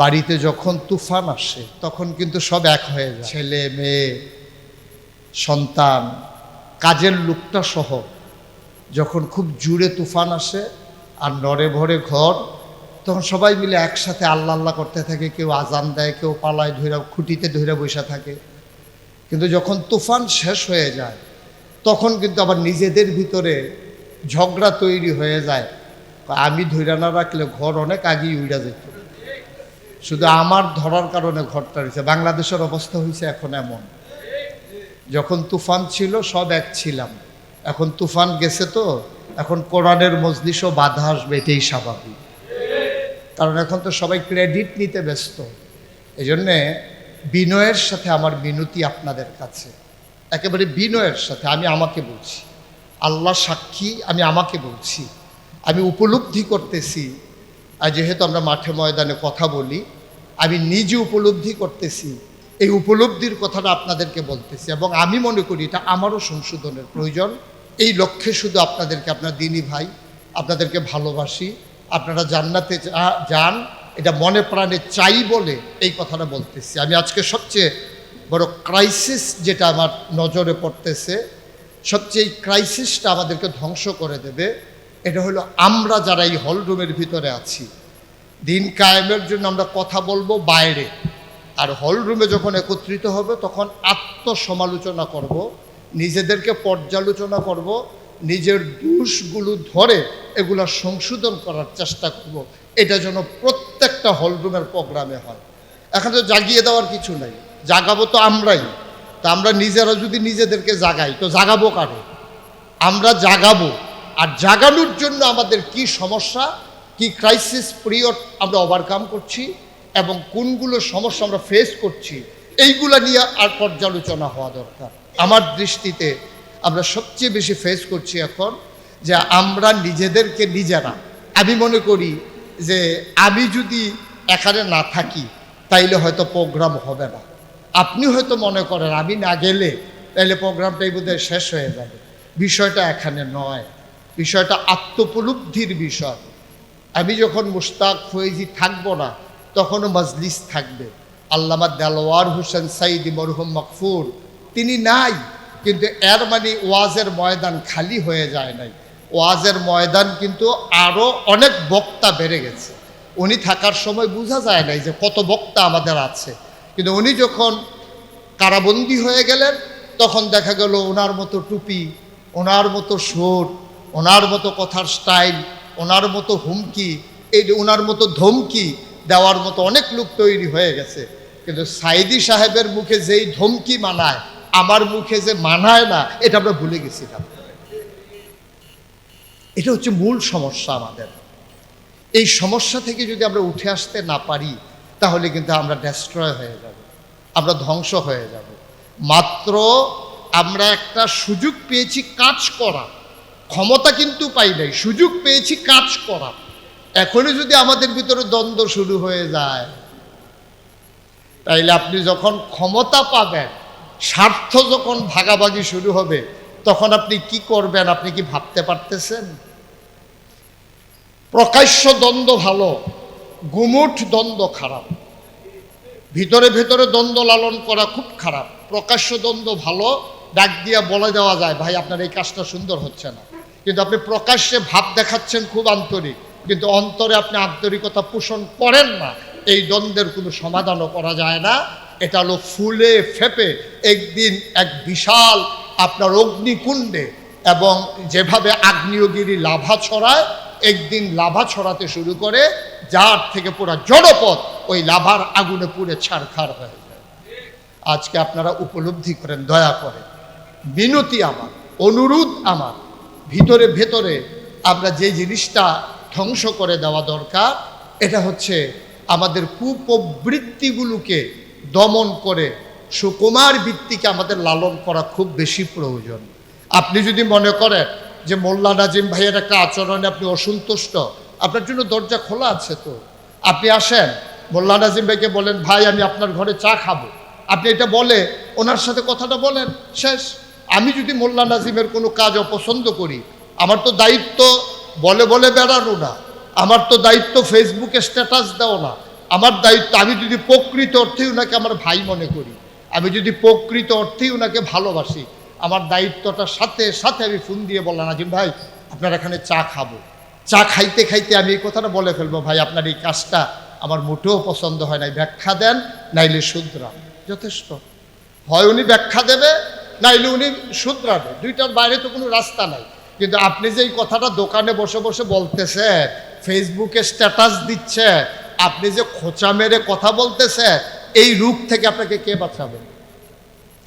বাড়িতে যখন তুফান আসে তখন কিন্তু সব এক হয়ে যায়, ছেলে মেয়ে সন্তান কাজের লোকটা সহ। যখন খুব জুড়ে তুফান আসে আর নড়ে ভরে ঘর, তখন সবাই মিলে একসাথে আল্লাহ আল্লাহ করতে থাকে, কেউ আজান দেয়, কেউ পালায় ধইরা খুঁটিতে ধইরা বসে থাকে। কিন্তু যখন তুফান শেষ হয়ে যায় তখন কিন্তু আবার নিজেদের ভিতরে ঝগড়া তৈরি হয়ে যায়। আমি ধইরা না রাখলে ঘর অনেক আগেই উড়া যেত, শুধু আমার ধরার কারণে ঘরটা রয়েছে। বাংলাদেশের অবস্থা হয়েছে এখন এমন, যখন তুফান ছিল সব এক ছিলাম, এখন তুফান গেছে তো এখন কোরআনের মজলিসও বাধা আসবে, এটাই স্বাভাবিক। কারণ এখন তো সবাই ক্রেডিট নিতে ব্যস্ত। এই জন্যে বিনয়ের সাথে আমার মিনতি আপনাদের কাছে, একেবারে বিনয়ের সাথে আমি আমাকে বলছি, আল্লাহ সাক্ষী, আমি আমাকে বলছি, আমি উপলব্ধি করতেছি। আর যেহেতু আমরা মাঠে ময়দানে কথা বলি, আমি নিজে উপলব্ধি করতেছি, এই উপলব্ধির কথাটা আপনাদেরকে বলতেছি। এবং আমি মনে করি এটা আমারও সংশোধনের প্রয়োজন। এই লক্ষ্যে শুধু আপনাদেরকে, আপনার দিনী ভাই, আপনাদেরকে ভালোবাসি, আপনারা জান্নাতে যান এটা মনে প্রাণে চাই বলে এই কথাটা বলতেছি। আমি আজকে সবচেয়ে বড় ক্রাইসিস যেটা আমার নজরে পড়তেছে, সবচেয়ে এই ক্রাইসিসটা আমাদেরকে ধ্বংস করে দেবে, এটা হলো আমরা যারা এই হলরুমের ভিতরে আছি। দিন কায়েমের জন্য আমরা কথা বলবো বাইরে, আর হলরুমে যখন একত্রিত হবে তখন আত্মসমালোচনা করব, নিজেদেরকে পর্যালোচনা করব, নিজের দোষগুলো ধরে এগুলো সংশোধন করার চেষ্টা করব। এটা যেন প্রত্যেকটা হলরুমের প্রোগ্রামে হয়। এখানে তো জাগিয়ে দেওয়ার কিছু নাই, জাগাবো তো আমরাই। তা আমরা নিজেরা যদি নিজেদেরকে জাগাই তো জাগাবো কারে? আমরা জাগাবো। আর জাগানোর জন্য আমাদের কি সমস্যা, কি ক্রাইসিস পিরিয়ড আমরা ওভারকাম করছি এবং কোনগুলো সমস্যা আমরা ফেস করছি, এইগুলা নিয়ে আর পর্যালোচনা হওয়া দরকার। আমার দৃষ্টিতে আমরা সবচেয়ে বেশি ফেস করছি এখন যে আমরা নিজেদেরকে নিজেরা, আমি মনে করি যে আমি যদি এখানে না থাকি তাইলে হয়তো প্রোগ্রাম হবে না। আপনি হয়তো মনে করেন আমি না গেলে তাইলে প্রোগ্রামটাই বোধহয় শেষ হয়ে যাবে। বিষয়টা এখানে নয়, বিষয়টা আত্মোপলব্ধির বিষয়। আমি যখন মুশতাক ফয়েজি থাকবো না তখনও মজলিস থাকবে। আল্লামা দেলোয়ার হোসেন সাইদি মরহুম মকফুর তিনি নাই, কিন্তু এর মানে ওয়াজের ময়দান খালি হয়ে যায় নাই। ওয়াজের ময়দান কিন্তু আরও অনেক বক্তা বেড়ে গেছে। উনি থাকার সময় বোঝা যায় নাই যে কত বক্তা আমাদের আছে, কিন্তু উনি যখন কারাবন্দী হয়ে গেলেন তখন দেখা গেল ওনার মতো টুপি, ওনার মতো সুর, ওনার মতো কথার স্টাইল, ওনার মতো হুমকি, এই ওনার মতো ধমকি দেওয়ার মতো অনেক লোক তৈরি হয়ে গেছে। কিন্তু সাইদি সাহেবের মুখে যেই ধমকি মানায় আমার মুখে যে মানায় না, এটা আমরা ভুলে গেছিলাম। এটা হচ্ছে মূল সমস্যা আমাদের। এই সমস্যা থেকে যদি আমরা উঠে আসতে না পারি তাহলে কিন্তু আমরা ডেস্ট্রয় হয়ে যাব, আমরা ধ্বংস হয়ে যাব। মাত্র আমরা একটা সুযোগ পেয়েছি কাজ করা, ক্ষমতা কিন্তু পাই নাই, সুযোগ পেয়েছি কাজ করা। এখনই যদি আমাদের ভিতরে দ্বন্দ্ব শুরু হয়ে যায় তাইলে আপনি যখন ক্ষমতা পাবেন, স্বার্থ যখন ভাগাভাগি শুরু হবে, তখন আপনি কি করবেন আপনি কি ভাবতে পারতেছেন? প্রকাশ্য দ্বন্দ্ব ভালো, গুমুট দ্বন্দ্ব খারাপ। ভিতরে ভিতরে দ্বন্দ্ব লালন করা খুব খারাপ। প্রকাশ্য দ্বন্দ্ব ভালো, ডাক দিয়া বলে দেওয়া যায় ভাই আপনার এই কাজটা সুন্দর হচ্ছে না, কিন্তু আপনি প্রকাশ্যে ভাব দেখাচ্ছেন খুব আন্তরিক, কিন্তু অন্তরে আপনি আন্তরিকতা পোষণ করেন না, এই দ্বন্দ্বের কোনো সমাধানও করা যায় না। এটা হলো ফুলে ফেপে একদিন এক বিশাল আপনার অগ্নিকুণ্ডে, এবং যেভাবে আগ্নেয়গিরি লাভা ছড়ায়, একদিন লাভা ছড়াতে শুরু করে, যার থেকে পুরো জড়পথ ওই লাভার আগুনে পুড়ে ছারখার হয়ে যায়। আজকে আপনারা উপলব্ধি করেন, দয়া করে বিনতি আমার, অনুরোধ আমার, ভিতরে ভেতরে আমরা যে জিনিসটা ধ্বংস করে দেওয়া দরকার, এটা হচ্ছে আমাদের কুপ্রবৃত্তিগুলোকে দমন করে সুকুমার বৃত্তিকে আমাদের লালন করা খুব বেশি প্রয়োজন। আপনি যদি মনে করেন যে মোল্লা নাজিম ভাইয়ের একটা আচরণে আপনি অসন্তুষ্ট, আপনার জন্য দরজা খোলা আছে, তো আপনি আসেন, মোল্লা নাজিম ভাইকে বলেন ভাই আমি আপনার ঘরে চা খাবো, আপনি এটা বলে ওনার সাথে কথাটা বলেন, শেষ। আমি যদি মোল্লা নাজিমের কোনো কাজ অপছন্দ করি, আমার তো দায়িত্ব বলে বলে বেড়ানো না, আমার তো দায়িত্ব ফেসবুকে স্ট্যাটাস দেওয়া না, আমার দায়িত্ব, আমি যদি প্রকৃত অর্থেই ওনাকে আমার ভাই মনে করি, আমি যদি প্রকৃত অর্থেই ওনাকে ভালোবাসি, আমার দায়িত্বটার সাথে সাথে আমি ফোন দিয়ে বললাম, নাজিম ভাই আপনার এখানে চা খাবো। চা খাইতে খাইতে আমি এই কথাটা বলে ফেলবো, ভাই আপনার এই কাজটা আমার মোটেও পছন্দ হয় নাই, ব্যাখ্যা দেন, নাইলে শুধরান। যথেষ্ট। হয় উনি ব্যাখ্যা দেবে, নাইলে উনি শুধরাবে, দুইটার বাইরে তো কোনো রাস্তা নাই। কিন্তু আপনি যে এই কথাটা দোকানে বসে বসে বলতেছেন, ফেসবুকে স্ট্যাটাস দিচ্ছে, আপনি যে খোঁচা মেরে কথা বলতেছেন, এই রূপ থেকে আপনাকে কে বাঁচাবে?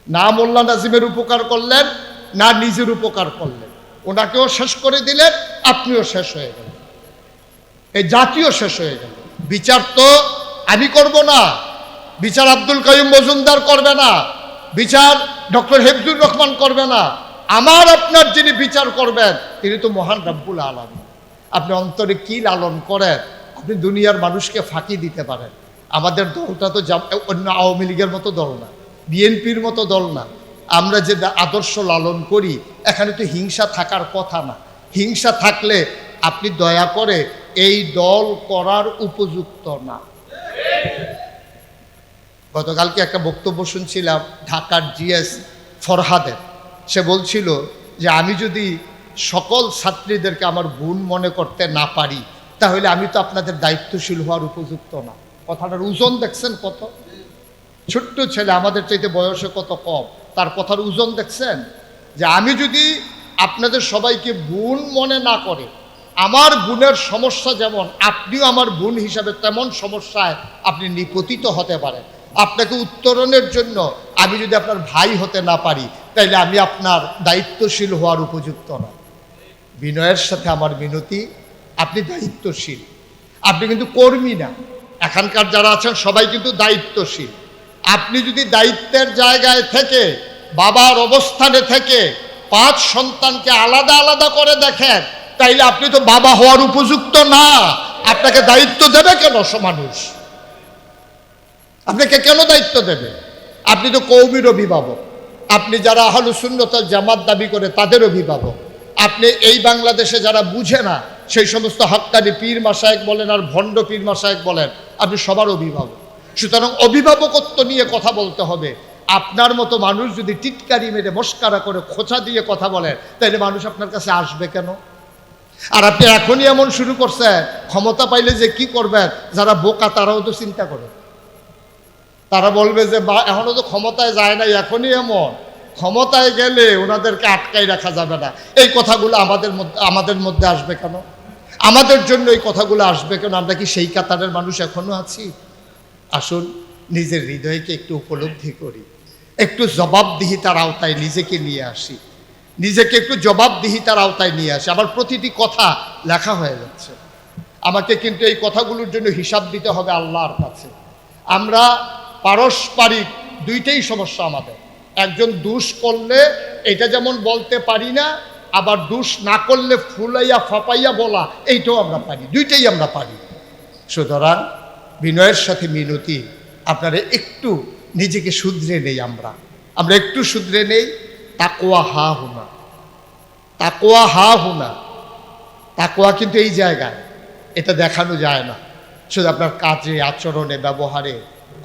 না মোল্লা নাজিমের উপকার করলেন, না নিজের উপকার করলেন, ওনাকেও শেষ করে দিলেন, আপনিও শেষ হয়ে গেলেন, এই জাতীয় শেষ হয়ে গেল। বিচার তো আমি করব না, বিচার আব্দুল কাইয়ুম মজুমদার করবে না, বিচার ডক্টর হেফজুর রহমান করবে না, আমার আপনার যিনি বিচার করবেন তিনি তো মহান রব্বুল আলামিন। আপনি অন্তরে কি লালন করেন, আপনি দুনিয়ার মানুষকে ফাঁকি দিতে পারেন। আমাদের দলটা তো অন্য আওয়ামী লীগের মতো দল না, বিএনপির মতো দল না। আমরা যে আদর্শ লালন করি, এখানে তো হিংসা থাকার কথা না। হিংসা থাকলে আপনি দয়া করে এই দল করার উপযুক্ত না। গতকালকে একটা বক্তব্য শুনছিলাম ঢাকার জিএস ফরহাদের। সে বলছিল যে আমি যদি সকল ছাত্রীদেরকে আমার বোন মনে করতে না পারি, তাহলে আমি তো আপনাদের দায়িত্বশীল হওয়ার উপযুক্ত না। কথাটার ওজন দেখছেন কত? ছোট্ট ছেলে, আমাদের চাইতে বয়সে কত কম, তার কথার ওজন দেখছেন? যে আমি যদি আপনাদের সবাইকে বোন মনে না করে, আমার বোনের সমস্যা যেমন, আপনিও আমার বোন হিসাবে তেমন সমস্যায় আপনি নিপতিত হতে পারেন। আপনাকে উত্তরণের জন্য আমি যদি আপনার ভাই হতে না পারি, তাইলে আমি আপনার দায়িত্বশীল হওয়ার উপযুক্ত না। বিনয়ের সাথে আমার মিনতি, আপনি দায়িত্বশীল, আপনি কিন্তু কর্মী না। এখানকার যারা আছেন সবাই কিন্তু দায়িত্বশীল। আপনি যদি দায়িত্বের জায়গায় থেকে, বাবার অবস্থানে থেকে 5 সন্তানকে আলাদা আলাদা করে দেখেন, তাইলে আপনি তো বাবা হওয়ার উপযুক্ত না। আপনাকে দায়িত্ব দেবে কেন মানুষ? আপনাকে কেন দায়িত্ব দেবে? আপনি তো কওমির অভিভাবক, আপনি যারা আহলুস সুন্নাত ওয়াল জামাত দাবি করে তাদের অভিভাবক, আপনি এই বাংলাদেশে যারা বুঝে না সেই সমস্ত হক্কানি পীর মাশায়েখ বলেন আর ভণ্ড পীর মাশায়েখ বলেন, আপনি সবার অভিভাবক। সুতরাং অভিভাবকত্ব নিয়ে কথা বলতে হবে। আপনার মতো মানুষ যদি টিটকারি মেরে মস্কারা করে খোঁচা দিয়ে কথা বলেন, তাহলে মানুষ আপনার কাছে আসবে কেন? আর আপনি এখনই এমন শুরু করছেন, ক্ষমতা পাইলে যে কি করবেন, যারা বোকা তারাও তো চিন্তা করে। তারা বলবে যে এখনো তো ক্ষমতায় যায় নাই, এখনই এমন, ক্ষমতায় গেলে ওনাদেরকে আটকাই রাখা যাবে না। এই কথাগুলো আমাদের মধ্যে আসবে কেন? আমাদের জন্য এই কথাগুলো আসবে কেন? আমরা কি সেই কাতারের মানুষ এখনো আছি? আসুন নিজের হৃদয়কে একটু উপলব্ধি করি, একটু জবাবদিহিতার আওতায় নিজেকে নিয়ে আসি, নিজেকে একটু জবাবদিহিতার আওতায় নিয়ে আসি। আমার প্রতিটি কথা লেখা হয়ে যাচ্ছে, আমাকে কিন্তু এই কথাগুলোর জন্য হিসাব দিতে হবে আল্লাহর কাছে। আমরা পারস্পরিক দুইটাই সমস্যা আমাদের। একজন দোষ করলে এটা যেমন বলতে পারি না, আবার দোষ না করলে ফুলাইয়া ফাপাইয়া বলা এইটাও আমরা পারি, দুইটাই আমরা পারি। সুতরাং বিনয়ের সাথে মিনতি, আপনারা একটু নিজেকে শুধরে নেই, আমরা একটু শুধরে নেই। তাকওয়া হা হুনা, তাকওয়া হা হুনা। তাকওয়া কিন্তু এই জায়গায়, এটা দেখানো যায় না। শুধু আপনার কাজে, আচরণে, ব্যবহারে,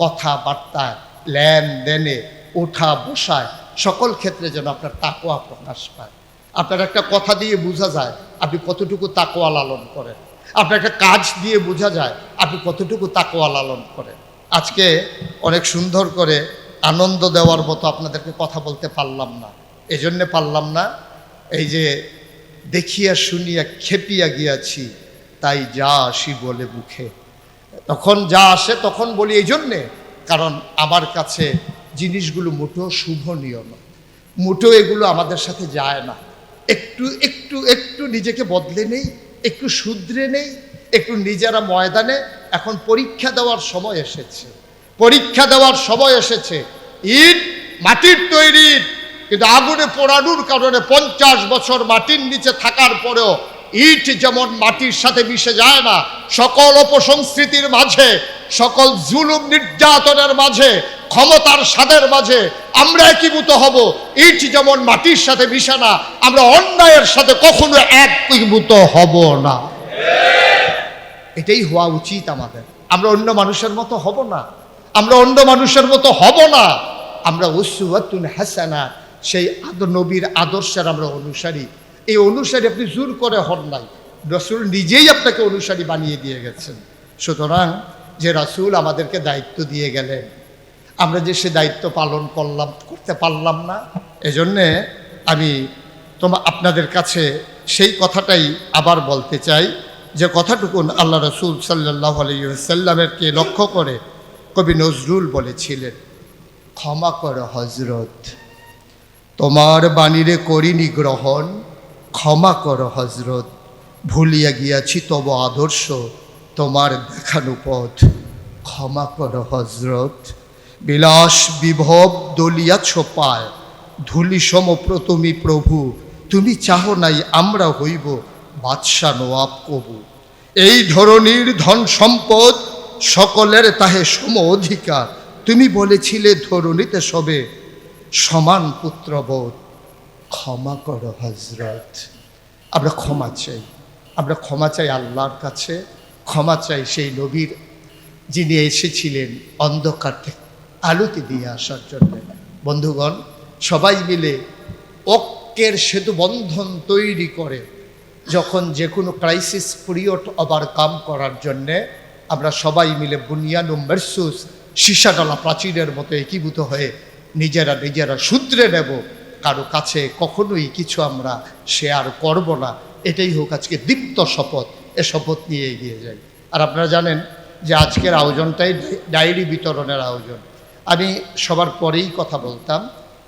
কথাবার্তায়, লেনদেনে, ওঠা বসায়, সকল ক্ষেত্রে যেন আপনার তাকওয়া প্রকাশ পায়। আপনার একটা কথা দিয়ে বোঝা যায় আপনি কতটুকু তাকওয়া লালন করেন, আপনার একটা কাজ দিয়ে বোঝা যায় আপনি কতটুকু তাকওয়া লালন করেন। আজকে অনেক সুন্দর করে আনন্দ দেওয়ার মতো আপনাদেরকে কথা বলতে পারলাম না। এজন্যে পারলাম না, এই যে দেখিয়া শুনিয়া খেপিয়া গিয়াছি, তাই যা আসি বলে মুখে। তখন যা আসে তখন বলি এই জন্যে, কারণ আমার কাছে জিনিসগুলো মোটেও শুভনীয় নয়, মোটেও এগুলো আমাদের সাথে যায় না। একটু একটু একটু নিজেকে বদলে নেই, একটু শুধরে নেই, একটু নিজেরা ময়দানে। এখন পরীক্ষা দেওয়ার সময় এসেছে, পরীক্ষা দেওয়ার সময় এসেছে। ইট মাটির তৈরি, কিন্তু আগুনে পোড়ানোর কারণে 50 বছর মাটির নিচে থাকার পরেও ইট যেমন মাটির সাথে মিশে যায় না, সকল অপসংস্কৃতির মাঝে, সকল জুলুম নির্যাতনের মাঝে, ক্ষমতার স্বাদের মাঝে আমরা একীভূত হব। ইট যেমন মাটির সাথে মিশে না, আমরা অন্যায়ের সাথে কখনো একীভূত হব না। এটাই হওয়া উচিত আমাদের। আমরা অন্য মানুষের মতো হব না, আমরা অন্য মানুষের মতো হব না। আমরা উসওয়াতুন হাসানা, সেই নবীর আদর্শের আমরা অনুসারী। এই অনুসারী আপনি জোর করে হন নাই, রাসূল নিজেই আপনাকে অনুসারী বানিয়ে দিয়ে গেছেন। সুতরাং যে রাসূল আমাদেরকে দায়িত্ব দিয়ে গেলেন, আমরা যে সে দায়িত্ব পালন করতে পারলাম না, এজন্যে আমি আপনাদের কাছে সেই কথাটাই আবার বলতে চাই, যে কথাটুকুন আল্লাহ রাসূল সাল্লাল্লাহু আলাইহি ওয়াসাল্লামকে লক্ষ্য করে কবি নজরুল বলেছিলেন, ক্ষমা কর হযরত, তোমার বাণীরে করিনি গ্রহণ, ক্ষমা কর হযরত, ভুলিয়া গিয়াছি তব আদর্শ, তোমার দেখানো পথ, ক্ষমা কর হযরত। বিলাস বিভব দলিয়াছ পায়, ধুলি সমপ্রতমী প্রভু, তুমি চাহো নাই আমরা হইব বাদশা নওয়াব কবু। এই ধরনীর ধন সম্পদ সকলের তাহে সম অধিকার, তুমি বলেছিলে ধরণীতে সবে সমান পুত্রবোধ, ক্ষমা করো হযরত। আমরা ক্ষমা চাই, আমরা ক্ষমা চাই আল্লাহর কাছে, ক্ষমা চাই সেই নবীর যিনি এসেছিলেন অন্ধকার থেকে আলোতে দিয়ে আসার জন্য। বন্ধুগণ, সবাই মিলে ঐক্যের সেতু বন্ধন তৈরি করে যখন যে কোনো ক্রাইসিস পিরিয়ড ওভারকাম করার জন্যে আমরা সবাই মিলে বুনিয়ানুম মারসুস, সীসাডালা প্রাচীরের মতো একীভূত হয়ে নিজেরা সূত্রে নেব, কারো কাছে কখনোই কিছু আমরা শেয়ার করব না। এটাই হোক আজকে দীপ্ত শপথ, এ শপথ নিয়ে এগিয়ে যাই। আর আপনারা জানেন যে আজকের আয়োজনটাই ডায়েরি বিতরণের আয়োজন। আমি সবার পরেই কথা বলতাম,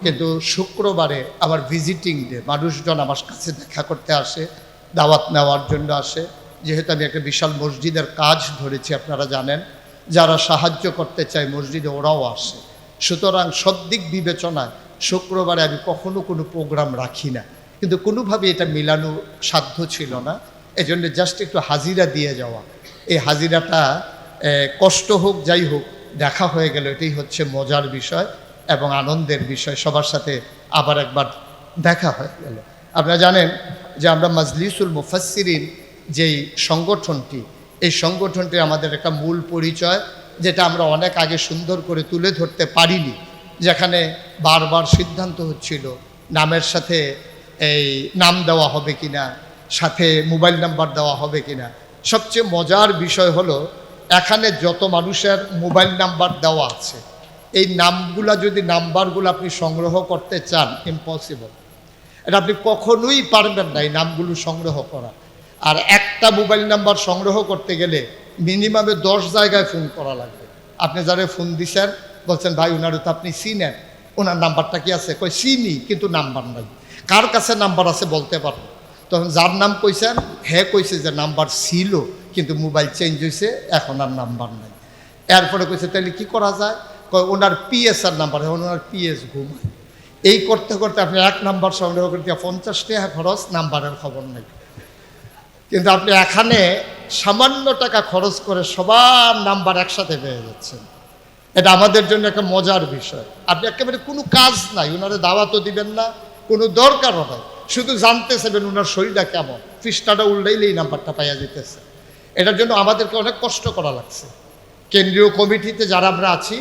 কিন্তু শুক্রবারে আমার ভিজিটিং ডে, মানুষজন আমার কাছে দেখা করতে আসে, দাওয়াত নেওয়ার জন্য আসে। যেহেতু আমি একটা বিশাল মসজিদের কাজ ধরেছি, আপনারা জানেন, যারা সাহায্য করতে চায় মসজিদে ওরাও আসে। সুতরাং সব দিক বিবেচনায় শুক্রবারে আমি কখনো কোনো প্রোগ্রাম রাখি না, কিন্তু কোনোভাবে এটা মিলানো সাধ্য ছিল না। এজন্য জাস্ট একটু হাজিরা দিয়ে যাওয়া, এই হাজিরাটা কষ্ট হোক যাই হোক দেখা হয়ে গেল, এটাই হচ্ছে মজার বিষয় এবং আনন্দের বিষয়। সবার সাথে আবার একবার দেখা হয়ে গেল। আপনারা জানেন যে আমরা মাজলিসুল মুফাসসিরিন যেই সংগঠনটি, এই সংগঠনটি আমাদের একটা মূল পরিচয়, যেটা আমরা অনেক আগে সুন্দর করে তুলে ধরতে পারিনি, যেখানে বারবার সিদ্ধান্ত হচ্ছিল নামের সাথে এই নাম দেওয়া হবে কিনা, সাথে মোবাইল নাম্বার দেওয়া হবে কিনা। সবচেয়ে মজার বিষয় হলো এখানে যত মানুষের মোবাইল নাম্বার দেওয়া আছে, এই নামগুলা যদি নাম্বারগুলো আপনি সংগ্রহ করতে চান, ইম্পসিবল, এটা আপনি কখনোই পারবেন না এই নামগুলো সংগ্রহ করা। আর একটা মোবাইল নাম্বার সংগ্রহ করতে গেলে মিনিমামে 10 জায়গায় ফোন করা লাগবে। আপনি যারা ফোন দিছেন বলছেন ভাই ওনারও তো আপনি চিনেন, ওনার নাম্বারটা কি আছে? কই চিনি কিন্তু নাম্বার নাই। কার কাছে নাম্বার আছে বলতে পারবো। তখন যার নাম কইছেন হ্যাঁ কইছে যে নাম্বার ছিল কিন্তু মোবাইল চেঞ্জ হয়েছে, এখন আর নাম্বার নাই। এরপরে কইছে তাহলে কি করা যায়? কয় ওনার পিএস আর নাম্বার, এখন ওনার পিএস ঘুমায়। এই করতে করতে আপনি এক নাম্বার সংগ্রহ করতে 50 টাকা খরচ, নাম্বারের খবর নেই। কিন্তু আপনি এখানে সামান্য টাকা খরচ করে সবার নাম্বার একসাথে পেয়ে যাচ্ছেন। এটা আমাদের জন্য একটা মজার বিষয়। আপনি একেবারে কোনো কাজ নাই, ওনারা দাওয়াতও দিবেন না, কোনো দরকারও নাই, শুধু জানতে চাইবেন ওনার শরীরটা কেমন, পৃষ্ঠাটা উল্টাইলেই নাম্বারটা পাইয়া যেতেছে। এটার জন্য আমাদেরকে অনেক কষ্ট করা লাগছে। কেন্দ্রীয় কমিটিতে যারা আমরা আছি,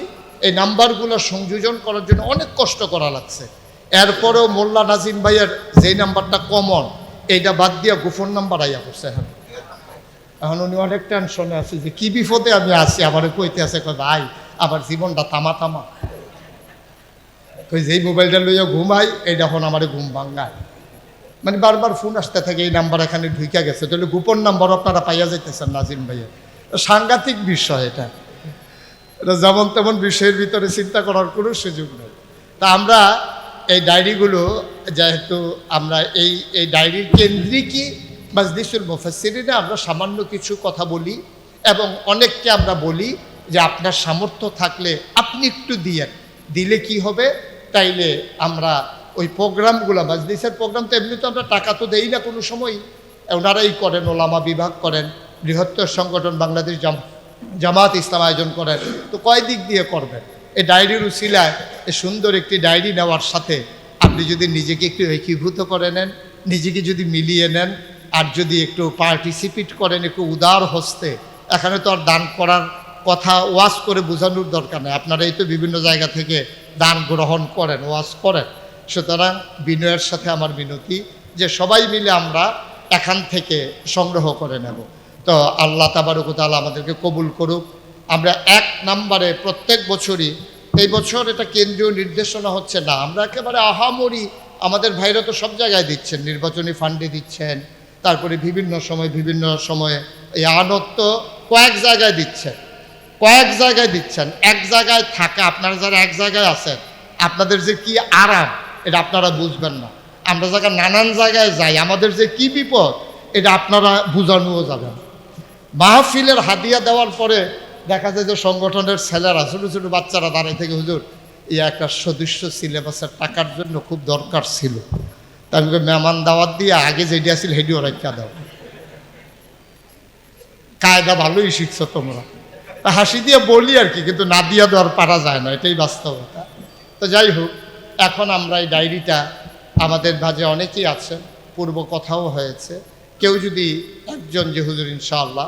এই নাম্বারগুলো সংযোজন করার জন্য অনেক কষ্ট করা লাগছে। এরপরেও মোল্লা নাজিম ভাইয়ের যেই নাম্বারটা কমন, এইটা বাদ দিয়া গোপন নাম্বার আইয়া পড়ছে। এখন উনি অনেক টেনশনে আছে যে কি বিপদে আমি আছি, আমার কইতে আছে কই ভাই আমার জীবনটা তামা তামা, কই যেই মোবাইলটা লইয়া ঘুমাই এইটা এখন আমার ঘুম ভাঙ্গায়। মানে বারবার ফোন আসতে থাকে এই নাম্বার এখানে ঢুইকা গেছে, তাহলে গোপন নাম্বার আপনারা পাইয়া যাইতেছেন নাজিম ভাইয়ের। সাংঘাতিক বিষয় এটা, এটা যেমন তেমন বিষয়ের ভিতরে চিন্তা করার কোনো সুযোগ নেই। তা আমরা এই ডায়েরিগুলো, যেহেতু আমরা এই ডায়েরির কেন্দ্রিকই মাজলিসুল মুফাসসিরিনে, আমরা সামান্য কিছু কথা বলি এবং অনেককে আমরা বলি যে আপনার সামর্থ্য থাকলে আপনি একটু দিলে কি হবে, তাইলে আমরা ওই প্রোগ্রামগুলো, মাজলিসের প্রোগ্রাম তো এমনি তো আমরা টাকা তো দেই না কোনো সময়ই, ওনারাই করেন, ওলামা বিভাগ করেন, বৃহত্তর সংগঠন বাংলাদেশ জামাত ইসলাম আয়োজন করেন, তো কয় দিক দিয়ে করবেন। এই ডায়েরির উসিলায় এই সুন্দর একটি ডায়েরি নেওয়ার সাথে আপনি যদি নিজেকে একটু একীভূত করে নেন, নিজেকে যদি মিলিয়ে নেন, আর যদি একটু পার্টিসিপেট করেন একটু উদার হস্তে, এখানে তো আর দান করার কথা ওয়াজ করে বোঝানোর দরকার নেই, আপনারা এই তো বিভিন্ন জায়গা থেকে দান গ্রহণ করেন, ওয়াজ করেন। সুতরাং বিনয়ের সাথে আমার বিনতি যে সবাই মিলে আমরা এখান থেকে সংগ্রহ করে নেব। তো আল্লাহ তাবারক ওয়া তাআলা আমাদেরকে কবুল করুক। আমরা 1 নম্বরে প্রত্যেক বছরই, এই বছর এটা কেন্দ্রীয় নির্দেশনা হচ্ছে না, আমরা একেবারে আহামরি, আমাদের ভাইরা তো সব জায়গায় দিচ্ছেন, নির্বাচনী ফান্ডে দিচ্ছেন, তারপরে বিভিন্ন সময়ে এই আনন্দ কয়েক জায়গায় দিচ্ছেন। এক জায়গায় থাকা, আপনারা যারা এক জায়গায় আছেন, আপনাদের যে কি আরাম এটা আপনারা বুঝবেন না। আমরা যারা নানান জায়গায় যাই, আমাদের যে কি বিপদ এটা আপনারা বুঝানোও যাবেন। মাহফিলের হাদিয়া দেওয়ার পরে দেখা যায় যে সংগঠনের ছেলেরা, ছোটো ছোটো বাচ্চারা দাঁড়িয়ে থেকে, হুজুর এই একটা সদস্য সিলেবাসের টাকার জন্য খুব দরকার ছিল, তারপরে মেহমান দাওয়াত দিয়ে আগে যেটি আসছিল হেডিও রাখা দাও, কায়দা ভালোই শিখছো তোমরা, হাসি দিয়ে বলি আর কি, কিন্তু না দিয়া দেওয়ার পারা যায় না, এটাই বাস্তবতা। তো যাই হোক, এখন আমরা এই ডায়েরিটা, আমাদের মাঝে অনেকেই আছেন, পূর্ব কথাও হয়েছে, কেউ যদি একজন যে হুজুর ইনশাআল্লাহ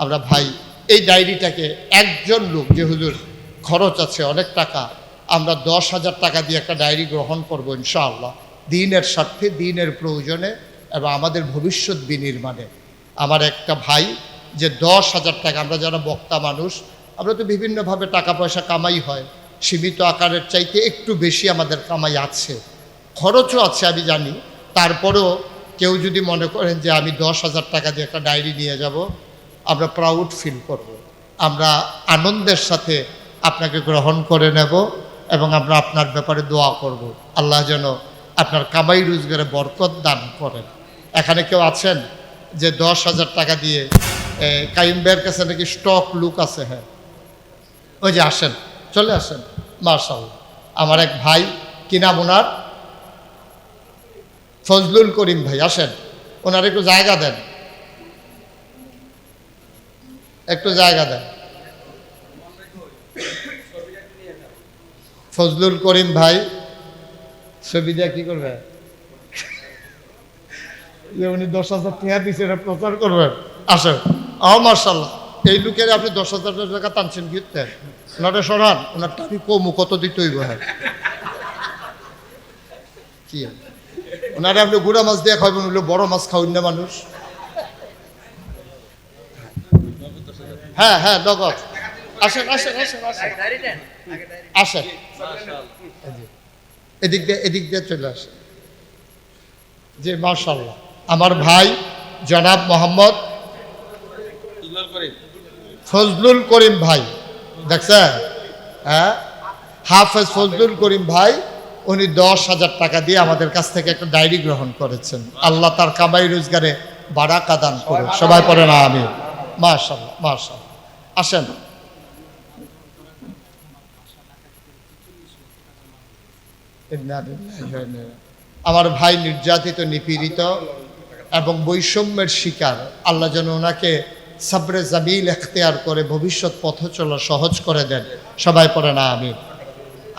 আমরা ভাই এই ডায়েরিটাকে একজন লোক যে হুজুর খরচ আছে অনেক টাকা, আমরা 10,000 টাকা দিয়ে একটা ডায়েরি গ্রহণ করব ইনশাআল্লাহ, দিনের স্বার্থে, দিনের প্রয়োজনে এবং আমাদের ভবিষ্যৎ বিনির্মাণে। আমার একটা ভাই যে 10,000 টাকা, আমরা যারা বক্তা মানুষ, আমরা তো বিভিন্নভাবে টাকা পয়সা কামাই হয়, সীমিত আকারের চাইতে একটু বেশি আমাদের কামাই আছে, খরচও আছে আমি জানি, তারপরেও কেউ যদি মনে করেন যে আমি 10,000 টাকা দিয়ে একটা ডায়েরি নিয়ে যাব, আমরা প্রাউড ফিল করব, আমরা আনন্দের সাথে আপনাকে গ্রহণ করে নেব এবং আমরা আপনার ব্যাপারে দোয়া করব, আল্লাহ যেন আপনার কামাই রোজগারে বরকত দান করেন। এখানে কেউ আছেন যে 10,000 টাকা দিয়ে, কাইম ভাইয়ের কাছে নাকি স্টক লুক আছে, হ্যাঁ ওই যে আসেন, চলে আসেন, মাশাআল্লাহ। আমার এক ভাই, কি নাম ওনার? ফজলুল করিম ভাই, আসেন, ওনার একটু জায়গা দেন, একটু জায়গা দেন। ফজলুল করিম ভাই ছবি দিয়ে কি করবে? উনি 10,000 টাকা দিচ্ছে, এটা প্রচার করবেন, আসেন। মাশাআল্লাহ, এই লোকের আপনি 10,000 টাকা টানছেন কিনতে, ওনারে সরান, ওনারটা আমি কমু কত দিতে হইব, হ্যাঁ কি ওনারে আপনি গুড়া মাছ দিয়ে খাবেন, হইলো বড় মাছ খাওয়ান না মানুষ। হ্যাঁ হ্যাঁ, নগদ। আসেন আসেন আসেন আসেন আসেন, এদিক দিয়ে চলে আসেন। জি মাশাআল্লাহ, আমার ভাই জনাব মোহাম্মদ ফজলুল করিম ভাই, দেখছেন, হ্যাঁ হাফেজ ফজলুল করিম ভাই, উনি 10,000 টাকা দিয়ে আমাদের কাছ থেকে একটা ডায়েরি গ্রহণ করেছেন। আল্লাহ তার কামাই রোজগারে বারাকা দান করে, সবাই পড়েন আমিন। মাশাআল্লাহ মাশাআল্লাহ, আসেন। আমার ভাই নির্যাতিত, নিপীড়িত এবং বৈষম্যের শিকার, আল্লাহ যেন ওনাকে সাবরে জামিল এখতিয়ার করে ভবিষ্যৎ পথ চলা সহজ করে দেন, সবাই পড়েন আমিন।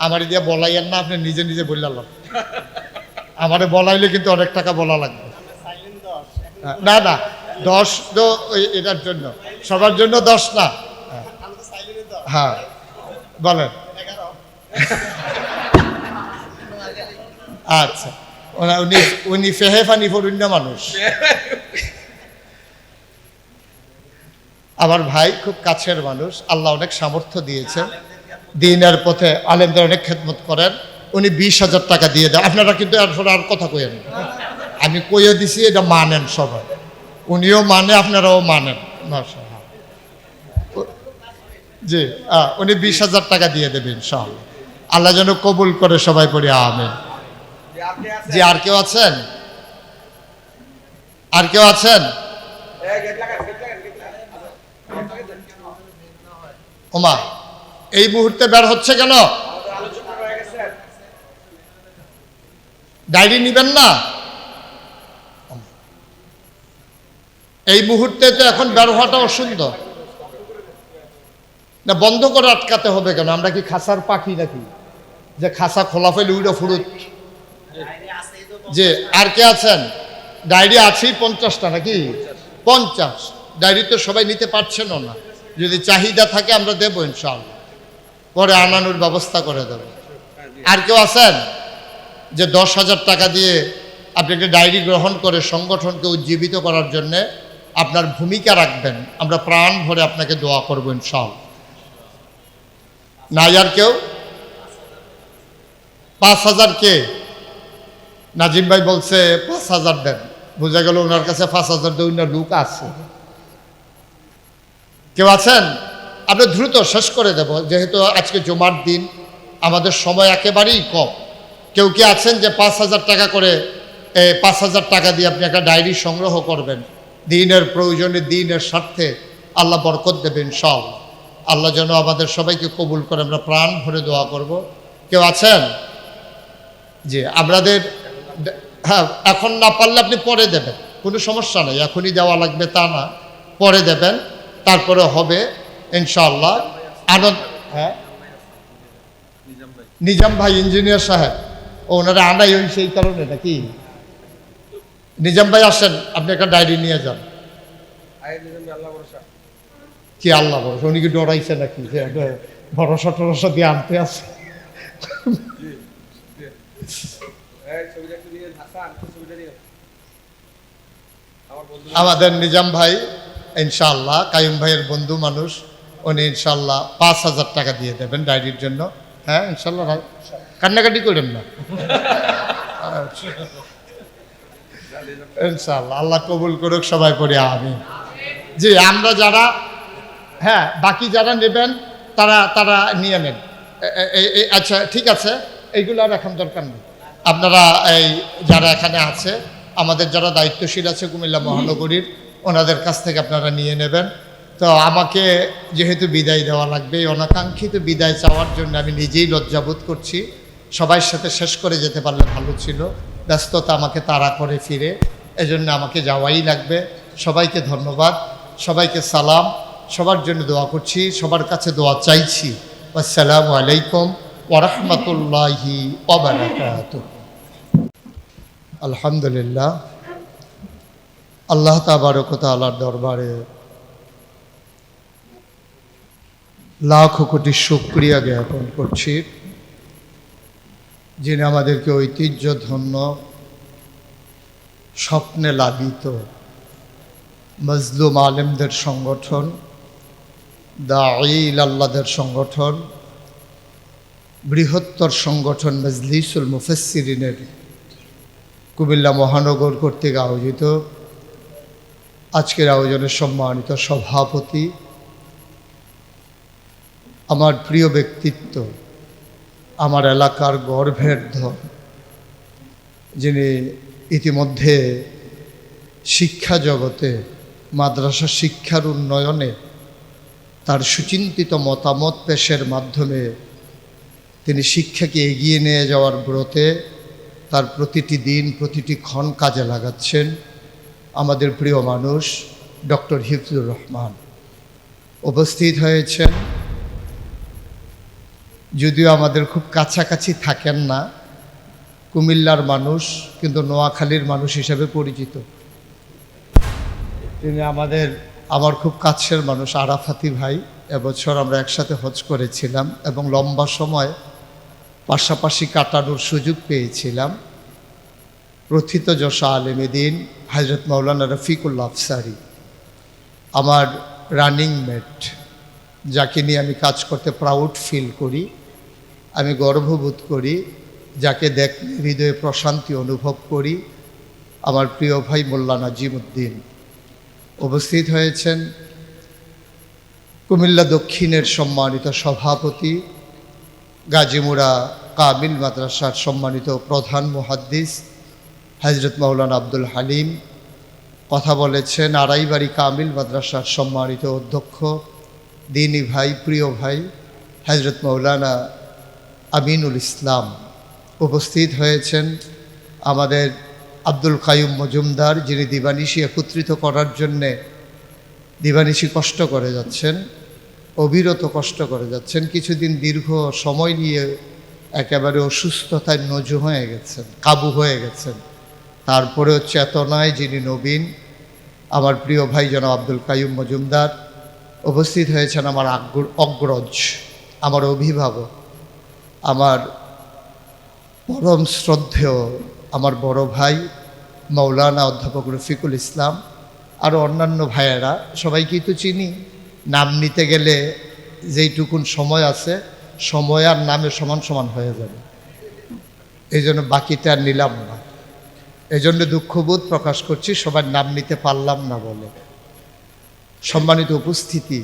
আমার দিয়ে বলাইয়েন না, আপনি নিজে নিজে বললাম, আমারে বলাইলে কিন্তু অনেক টাকা বলা লাগবে। না না, 10 তো এটার জন্য, সবার জন্য 10 না, হ্যাঁ বলেন। আচ্ছা, উনি ফেহেফানি ফরুন্না মানুষ। আমার ভাই খুব কাছের মানুষ, আল্লাহ অনেক সামর্থ্য দিয়েছেন, দিনের পথে আলেমদের অনেক খেদমত করেন, উনি 20,000 টাকা দিয়ে দেন। আপনারা কিন্তু এরপরে আর কথা কইেন, আমি কইয়ে দিছি, এটা মানেন সবাই, উনিও মানে, আপনারাও মানেন। জি, উনি 20,000 টাকা দিয়ে দেবেন ইনশাআল্লাহ, আল্লাহ যেন কবুল করে, সবাই পড়ি আমিন। জি, আর কেউ আছেন? আর কেউ আছেন? ওমা, এই মুহূর্তে বের হচ্ছে কেন? ডায়েরি নিবেন না? এই মুহূর্তে তো এখন বের হওয়াটা অসুন্দর না, বন্ধ করে আটকাতে হবে কেন? আমরা কি খাসার পাখি নাকি যে খাসা খোলা ফেলে উইডা ফুরুত? যে আর কে আছেন? ডায়েরি আছেই 50টা নাকি? 50 ডায়েরি তো সবাই নিতে পারছেন না, যদি চাহিদা থাকে আমরা দেবো ইনশাআল্লাহ, পরে আনানোর ব্যবস্থা করে দেব। আর কেউ আছেন যে 10,000 টাকা দিয়ে আপনি একটা ডায়েরি গ্রহণ করে সংগঠনকে উজ্জীবিত করার জন্যে আপনার ভূমিকা রাখবেন? আমরা প্রাণ ভরে আপনাকে দোয়া করবো ইনশাআল্লাহ। নাই আর কেউ? 5,000 কে? নাজিম ভাই বলছে 5,000 দেন, বোঝা গেল ওনার কাছে 5,000 দিয়ে ওনার লোক আছে। কেউ আছেন? আমরা দ্রুত শেষ করে দেব, যেহেতু আজকে জুমার দিন, আমাদের সময় একেবারেই কম। কেউ কি আছেন যে 5,000 টাকা করে 5,000 টাকা দিয়ে আপনি একটা ডায়েরি সংগ্রহ করবেন? দিনের প্রয়োজনে, দিনের স্বার্থে আল্লাহ বরকত দেবেন ইনশাআল্লাহ। আল্লাহ যেন আমাদের সবাইকে কবুল করে, আমরা প্রাণ ভরে দোয়া করব। কেউ আছেন? জি, আমাদের, হ্যাঁ, এখন না পারলে আপনি পরে দেবেন, কোনো সমস্যা নেই, এখনই দেওয়া লাগবে তা না, পরে দেবেন, তারপরে হবে ইনশাআল্লাহ। আনন্দ, হ্যাঁ, নিজাম ভাই ইঞ্জিনিয়ার সাহেব, ওনারা আনাই ওই সেই কারণে নাকি? নিজাম ভাই আসেন, আপনি একটা ডায়েরি নিয়ে যান। কি আল্লাহ ভরসা? উনি কি ডরাইছে নাকি যে ভরসা টরসা দিয়ে আনতে আছে? আমাদের নিজাম ভাই ইনশাআল্লাহ, কাইম ভাইয়ের বন্ধু মানুষ, উনি ইনশাআল্লাহ 5,000 টাকা দিয়ে দেবেন ডায়েরির জন্য। হ্যাঁ ইনশাআল্লাহ ভাই, কান্নাকাটি করেন না ইনশাআল্লাহ। আল্লাহ কবুল করুক, সবাই পড়ে আমিন। জি, আমরা যারা, হ্যাঁ, বাকি যারা নেবেন তারা তারা নিয়ে নেন। আচ্ছা ঠিক আছে, এইগুলো আর এখন দরকার নেই। আপনারা এই যারা এখানে আছে, আমাদের যারা দায়িত্বশীল আছে কুমিল্লা মহানগরীর, ওনাদের কাছ থেকে আপনারা নিয়ে নেবেন। তো আমাকে যেহেতু বিদায় দেওয়া লাগবে, এই অনাকাঙ্ক্ষিত বিদায় চাওয়ার জন্য আমি নিজেই লজ্জাবোধ করছি। সবার সাথে শেষ করে যেতে পারলে ভালো ছিল, ব্যস্ততা আমাকে তাড়া করে ফিরে, এজন্য আমাকে যাওয়াই লাগবে। সবাইকে ধন্যবাদ, সবাইকে সালাম, সবার জন্য দোয়া করছি, সবার কাছে দোয়া চাইছি। আসসালামু আলাইকুম ওয়া রাহমাতুল্লাহি ওয়া বারাকাতুহু। আলহামদুলিল্লাহ, আল্লাহ তাবারক ওয়া তাআলার দরবারে লাখ কোটি শুকরিয়া জ্ঞাপন করছি, যিনি আমাদেরকে ঐতিহ্য ধন্য, স্বপ্নে লালিত মজলুম আলেমদের সংগঠন, দাঈ ইলাল্লাহদের সংগঠন, বৃহত্তর সংগঠন মজলিসুল মুফাসসিরিনের কুমিল্লা মহানগর কর্তৃক আয়োজিত আজকের আয়োজনের সম্মানিত সভাপতি, আমার প্রিয় ব্যক্তিত্ব, আমার এলাকার গর্বের ধন, যিনি ইতিমধ্যে শিক্ষা জগতে, মাদ্রাসা শিক্ষার উন্নয়নে তার সুচিন্তিত মতামত পেশের মাধ্যমে তিনি শিক্ষাকে এগিয়ে নিয়ে যাওয়ার ব্রতে তার প্রতিটি দিন, প্রতিটি ক্ষণ কাজে লাগাচ্ছেন। আমাদের প্রিয় মানুষ ডক্টর হিফজুর রহমান উপস্থিত হয়েছেন। যদিও আমাদের খুব কাছাকাছি থাকেন না, কুমিল্লার মানুষ, কিন্তু নোয়াখালীর মানুষ হিসেবে পরিচিত। তিনি আমার খুব কাছের মানুষ, আরাফাতি ভাই। এবছর আমরা একসাথে হজ করেছিলাম এবং লম্বা সময় পাশাপাশি কাটানোর সুযোগ পেয়েছিলাম। প্রথিতযশা আলেমে দ্বীন হযরত মাওলানা রফিকুল্লাহ আফসারী, আমার রানিং মেট, যাকে নিয়ে আমি কাজ করতে প্রাউড ফিল করি, আমি গর্ববোধ করি, যাকে দেখলে হৃদয়ে প্রশান্তি অনুভব করি, আমার প্রিয় ভাই মোল্লা নাজিমউদ্দিন উপস্থিত হয়েছেন। কুমিল্লা দক্ষিণের সম্মানিত সভাপতি, গাজীমুড়া কামিল মাদ্রাসার সম্মানিত প্রধান মুহাদ্দিস হযরত মাওলানা আব্দুল হালিম কথা বলেছেন। আড়াইবাড়ি কামিল মাদ্রাসার সম্মানিত অধ্যক্ষ, দিনী ভাই, প্রিয় ভাই হযরত মাওলানা আমিনুল ইসলাম উপস্থিত হয়েছেন। আমাদের আব্দুল কাইয়ুম মজুমদার, যিনি দিবানিশি একত্রিত করার জন্যে দিবানিশি কষ্ট করে যাচ্ছেন, অবিরত কষ্ট করে যাচ্ছেন। কিছুদিন দীর্ঘ সময় নিয়ে একেবারে অসুস্থতায় নজু হয়ে গেছেন, কাবু হয়ে গেছেন। তারপরেও চেতনায় যিনি নবীন, আমার প্রিয় ভাই জনাব আব্দুল কাইয়ুম মজুমদার, উপস্থিত হয়েছেন আমার অগ্রজ, আমার অভিভাবক, আমার পরম শ্রদ্ধেয় আমার বড় ভাই মৌলানা অধ্যাপক রফিকুল ইসলাম, আরও অন্যান্য ভাইয়েরা, সবাইকেই তো চিনি। নাম নিতে গেলে যেইটুকুন সময় আছে, সময় আর নামে সমান সমান হয়ে যাবে, এই জন্য বাকিটা আর নিলাম না। এই জন্য দুঃখবোধ প্রকাশ করছি সবার নাম নিতে পারলাম না বলে। সম্মানিত উপস্থিতি,